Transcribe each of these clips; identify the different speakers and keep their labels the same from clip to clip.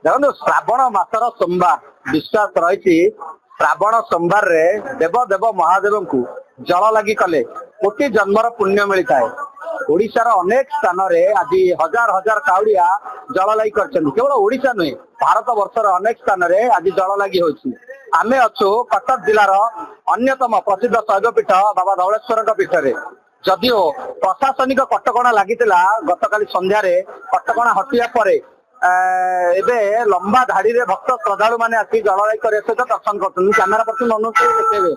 Speaker 1: देखो श्रावण मासर सोमवार विश्वास रही श्रावण सोमवार रे देव देव महादेव को जल लगी कले कोटि जन्मर पुण्य मिलता है। ओडिशार अनेक स्थान रे आज हजार हजार काउड़िया जल लगी कर केवल ओडिशा नुहे भारत वर्षर अनेक स्थान रे आज जल लगी होची। आमे अच्छु कटक जिलार अन्यतम प्रसिद्ध शैवपीठ बाबा धवलेश्वर पीठ रे जदिओ प्रशासनिक कटकणा लगी गतकाली संध्यारे कटकणा हटिया परे एबे लंबा धाड़ी रे भक्त श्रद्धालु माने आसी जलवायु करे सहित दर्शन करछन। कैमेरा पर्सन अनुसार देखेबे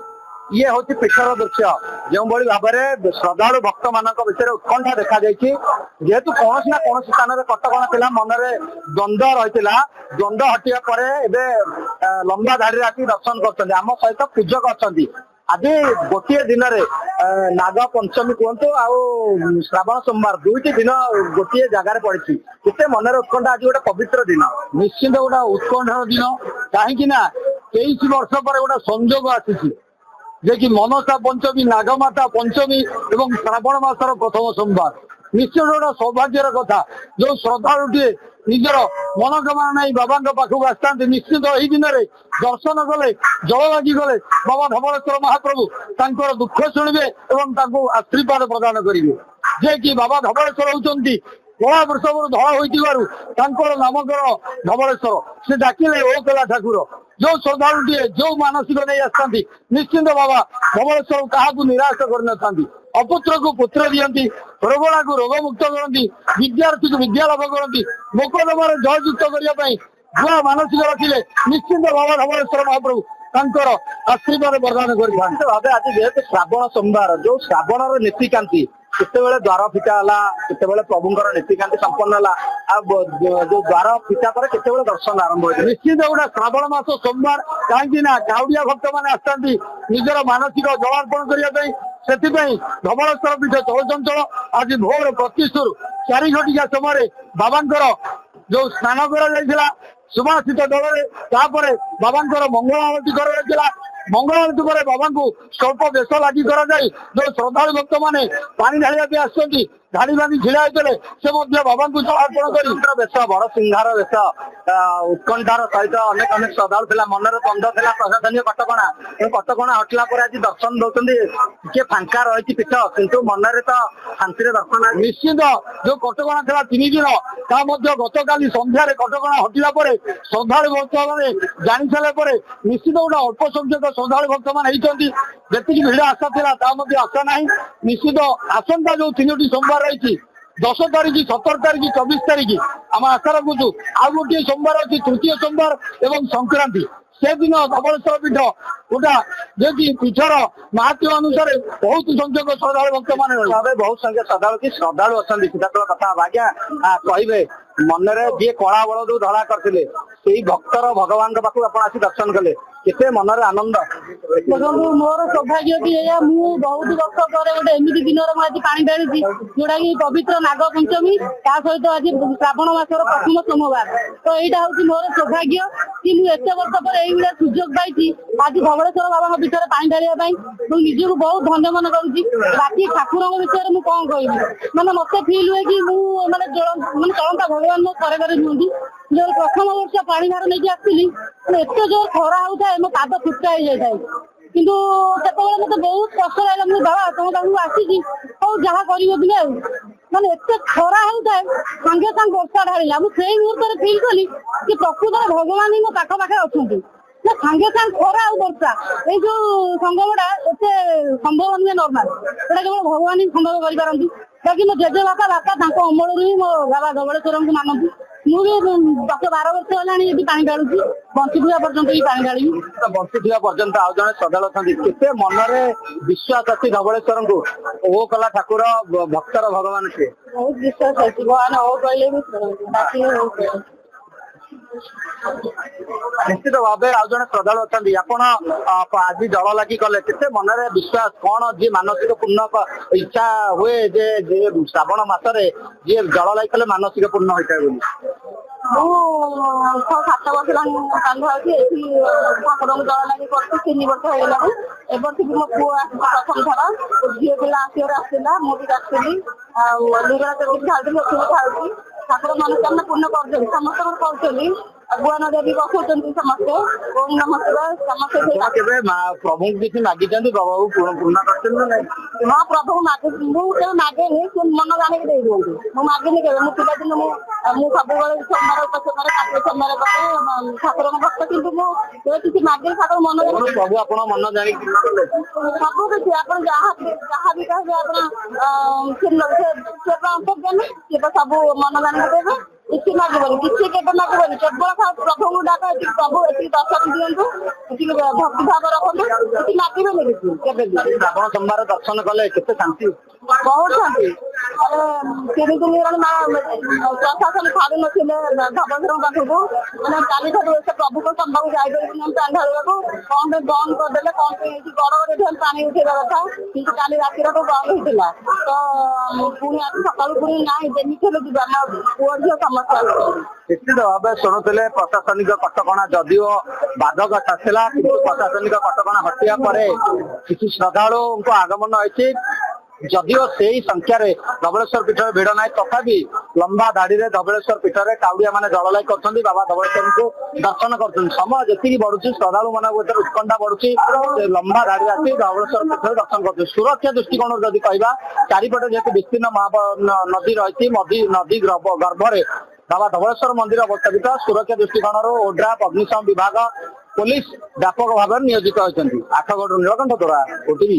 Speaker 1: ये होची पीठर दृश्य जो भली भाव में श्रद्धालु भक्त मानक विषय उत्कंठा देखा जायछि। जेहेतु कौन ना कौन स्थान में कटकणा थिला मनरे द्वंद्व रहितिला द्वंद्व हटिया परे एबे लंबा धाड़ी रे आसी दर्शन करछन। आम सहित पूजक अछंती। आज गोटे दिन नाग पंचमी कहतु आउ श्रावण सोमवार दुईटी दिन गोटे जगार पड़ी केते मनर उत्कंठा। आज गोटे पवित्र दिन निश्चित गोटे उत्कंठार दिन कहीं 23 वर्ष पर गोटे संजोग आसी जे कि मनसा पंचमी नागमाता पंचमी एवं श्रावण मासर प्रथम सोमवार निश्चित गोटे सौभाग्यर कथा। जो श्रद्धालु टे निजर मनोकामना नहीं बाबा पाखक आसता निश्चित यही दिन में दर्शन कले जल लगी गले बाबा धवलेश्वर महाप्रभु तांकर दुख शुणवे और आशीर्वाद प्रदान करेंगे। जे कि बाबा धवलेश्वर होती कला वृषभ धड़ा होकर नामकर धवलेश्वर से डाकिले ओ कला ठाकुर। जो श्रद्धालु टे जो मानसिक नहीं आसता निश्चिंत बाबा धवलेश्वर क्या निराश कर अपुत्र को पुत्र दियंती रोगणा को रोग मुक्त करती विद्यार्थी को विद्या लाभ करती मोकदमार जययुक्त करने जो मानसिक रखिले निश्चिंत बाबा धवलेश्वर महाप्रभु तांकर आशीर्वाद प्रदान कर। आज जेहेतु श्रावण सोमवार जो श्रावण नीतिकांति केतेबेले द्वार फिटा हला केतेबेले प्रभुंकर नीतिकांति संपन्न हला जो द्वार फिटा पर केतेबेले दर्शन आरंभ होइछ। निश्चित गोटे श्रावण मास सोमवार कहीं काउड़िया भक्त मैंने आसती निजर मानसिक जलार्पण करने से धवलेश्वर पीठ चलचंचल आज भोर 25 4 घटिका समय बाबांकर जो स्नान कर सुभाषित दल बाबांकर मंगल आरती कर मंगल आरती पर बाबा को स्वल्प बेश लगी कर जो श्रद्धालु भक्त मैंने पानी ढालिया आसुँच धाड़ी बांधी ढिला होते से बाबा को समर्पण कर बेश बड़ सिंहार बेश उत्कंठार सहित अनेक अनेक श्रद्धालु था मनर द्वंद्व था प्रशासनिक कटकणा कटकणा हटिला आज दर्शन दौरान टे फांका रही पीठ किंतु मनरे तो शांति दर्शन निश्चित जो कटकणा था 3 दिन गतकाली सन्धार कटकणा हटिला श्रद्धालु भक्त मैंने जानी सारे निश्चित गोटे अल्प संख्यक श्रद्धालु भक्त मैंने जी भिड़ आशा था आशा ना निश्चित आसंता जो 3टी सोमवार रही 10 तारीख 17 तारीख 24 तारीख आम आशा रखुचु आ गोटे सोमवार अच्छी तृतीय सोमवार एवं संक्रांति से दिन धवलेश्वर पीठ गोटा जे कि पीठर महत्व अनुसार बहुत संख्यक श्रद्धालु भक्त मैंने बहुत संख्या श्रद्धालु अच्छा सीधा कथा आज्ञा कहे मनरे जी कला बल जो धड़ा करते भक्तर भगवान पाखु आप दर्शन कले केते मनरे आनंद।
Speaker 2: मोर सौभाग्य कि बहुत वर्ष पर गोटे एमती दिन आज पानी ढाली जोटा कि पवित्र नाग पंचमी ता सहित आज श्रावण मासर प्रथम सोमवार तो यहाँ हूँ मोर सौभाग्य कि मुझे वर्ष पर यही सुजोग पाई आज धवलेश्वर बाबा पीठ में पानी ढालिया निजक बहुत धन्य मन करुँची ठाकुर विषय में कौन कह मैंने मत फिल हुए कि मैंने चलता भगवान मो करे नुहति जो प्रथम वर्ष पानी भार नहीं आसती एत जोर खरा होता है मो पाद फुटका हो जाए किंतु सेतबेले मत बहुत कष्ट लगे मुझे बाबा तुम पाखु आसी जहाँ कर मैंने एत खरा होता है सांगे सांगे वर्षा ढाला मुझे मुहूर्त फिल कली कि प्रकृत भगवान ही मो पाख पाखे अच्छा सांगे सांगे खरा और वर्षा ये जो संगमटा एत संभव नुहे नर्माल एटा केवल भगवान ही संभव करपारती बाकी मो जेजे बापा अमल ही मो बाबा धवलेश्वर को मानती मुझे 10-12 वर्ष है पानी ढालुची बंचुवा पर्यंत ही पानी ढाली
Speaker 1: बंचुवा पर्यंत आउ जड़े श्रद्धालु अच्छा केते मनरे विश्वास अच्छी धवलेश्वर को ओ कला ठाकुर भक्तर भगवान से
Speaker 2: बहुत विश्वास अच्छी भगवान हो कहले
Speaker 1: निश्चित भाव आज जड़े श्रद्धालु अच्छा आज जल लगी कले केते मनरे विश्वास कौन जी मानसिक पूर्ण इच्छा हुए जे श्रावण मासरे जी जल लगी कले मानसिक पूर्ण होता है
Speaker 2: ମୁଁ 6-7 ବର୍ଷ କାନ୍ଦ ଅଛି ଏଠି ଠାକୁରଙ୍କୁ ଜଳ ଲାଗି କରୁଛି 3 ବର୍ଷ ହେଇଗଲାଣି ଏ ବର୍ଷ ବି ମୋ ପୁଅ ପ୍ରଥମ ଥର ଝିଅ ପିଲା ଆସିଲା ମୁଁ ବି ଆସିଥିଲି ଆଉ ଲିଙ୍ଗରାଜ ଖାଉଥିଲି ଖାଉଛି ଠାକୁର ମନସ୍କାମନା ପୂର୍ଣ୍ଣ କରୁଛନ୍ତି ସମସ୍ତଙ୍କର କରୁଛନ୍ତି ଗୁଆ ନଦିଆ ବି ବସଉଛନ୍ତି ସମସ୍ତେ। ଓಂ ନମଃ ଶିବାୟ ସମସ୍ତେ
Speaker 1: ଆପଣ କେବେ ପ୍ରଭୁଙ୍କୁ କିଛି ମାଗିଛନ୍ତି ପ୍ରଭୁ ପୂର୍ଣ୍ଣ କରିଛନ୍ତି ନା ନାଇଁ?
Speaker 2: ହଁ ପ୍ରଭୁଙ୍କୁ ମାଗି ମୁଁ କେବେ ମାଗେନି, ସେ ମନ ଜାଣିକି ଦେଇ ଦିଅନ୍ତି। ମୁଁ ମାଗିନି କେବେ, ମୁଁ ପିଲାଦିନ ମୁଁ ସବୁବେଳେ ସୋମବାର ଉପାସ କରେ, କାର୍ତ୍ତିକ ସୋମବାର କରେ, ଠାକୁରଙ୍କ ଭକ୍ତ, କିନ୍ତୁ ମୁଁ କେବେ କିଛି ମାଗିନି, ଠାକୁର ମନ ଜାଣି
Speaker 1: ପ୍ରଭୁ ଆପଣ ମନ ଜାଣିକି ପୂର୍ଣ୍ଣ କଲେ?
Speaker 2: ସବୁ କିଛି ଆପଣ ଯାହା ବି କହିବେ ଆପଣ ସେ ଅନ୍ତର୍ଜ୍ଞାନୀ, ସିଏ ତ ସବୁ ମନ ଜାଣିକି ଦେବେ। କିଛି ମାଗିବନି, କିଛି କେବେ ମାଗିବନି, କେବଳ ପ୍ରଭୁଙ୍କୁ ଡାକ ଏତିକି, ପ୍ରଭୁ ଏତିକି ଦର୍ଶନ ଦିଅନ୍ତୁ, ଏତିକି ଭକ୍ତି ଭାବ ରଖନ୍ତୁ, କିଛି ମାଗିବେନି କିଛି କେବେ ବି।
Speaker 1: ଶ୍ରାବଣ ସୋମବାର ଦର୍ଶନ କଲେ କେତେ ଶାନ୍ତି?
Speaker 2: ବହୁତ ଶାନ୍ତି। 3 ଦିନ ହେଲାଣି ପ୍ରଶାସନ ଛାଡୁ ନଥିଲେ ଧବଳେଶ୍ୱରଙ୍କ ପାଖକୁ, ମାନେ କାଲିଠାରୁ ସେ ପ୍ରଭୁଙ୍କ ସମ୍ଭାକୁ ଯାଇପାରିବୁନି ପାଣି ଢାଳିବାକୁ, କଣ ପାଇଁ ବନ୍ଦ କରିଦେଲେ, କଣ ପାଇଁ ଏଇଠି ବଡ ବଡ ପାଣି ଉଠେଇବା କଥା, କିନ୍ତୁ କାଲି ରାତିରଠୁ ବନ୍ଦ ହେଇଥିଲା। ତ ପୁଣି ଆଜି ସକାଳୁ ପୁଣି ନାହିଁ, ଯେମିତି ହେଲେ ଯିବା, ଆମ ପୁଅ ଝିଅ ସମସ୍ତେ ଆସିଛନ୍ତି।
Speaker 1: ନିଶ୍ଚିତ ଭାବେ ଶୁଣୁଥିଲେ ପ୍ରଶାସନିକ କଟକଣା ଯଦିଓ ବାଧକ ଆସିଲା, କିନ୍ତୁ ପ୍ରଶାସନିକ କଟକଣା ହଟିବା ପରେ କିଛି ଶ୍ରଦ୍ଧାଳୁଙ୍କ ଆଗମନ ହୋଇଛି। ଯଦିଓ ସେଇ ସଂଖ୍ୟାରେ ଧବଳେଶ୍ୱର ପୀଠରେ ଭିଡ ନାହିଁ, ତଥାପି ଲମ୍ବା ଧାଡିରେ ଧବଳେଶ୍ୱର ପୀଠରେ କାଉଡିଆ ମାନେ ଜଳଲାଇ କରୁଛନ୍ତି, ବାବା ଧବଳେଶ୍ୱରଙ୍କୁ ଦର୍ଶନ କରୁଛନ୍ତି। ସମୟ ଯେତିକି ବଢୁଛି ଶ୍ରଦ୍ଧାଳୁ ମାନଙ୍କ ଭିତରେ ଉତ୍କଣ୍ଠା ବଢୁଛି, ସେ ଲମ୍ବା ଧାଡି ଆସି ଧବଳେଶ୍ୱର ପୀଠରେ ଦର୍ଶନ କରୁଛନ୍ତି। ସୁରକ୍ଷା ଦୃଷ୍ଟିକୋଣରୁ ଯଦି କହିବା, ଚାରିପଟେ ଯେହେତୁ ବିସ୍ତୀର୍ଣ୍ଣ ନଦୀ ରହିଛି, ନଦୀ ଗର୍ଭରେ ବାବା ଧବଳେଶ୍ୱର ମନ୍ଦିର ଅବସ୍ଥାପିତ, ସୁରକ୍ଷା ଦୃଷ୍ଟିକୋଣରୁ ଓଡ୍ରାଫ, ଅଗ୍ନିଶମ ବିଭାଗ, ପୋଲିସ ବ୍ୟାପକ ଭାବରେ ନିୟୋଜିତ ହୋଇଛନ୍ତି। ଆଠଗଡରୁ ନୀଳକଣ୍ଠ ତୋରା, OTV।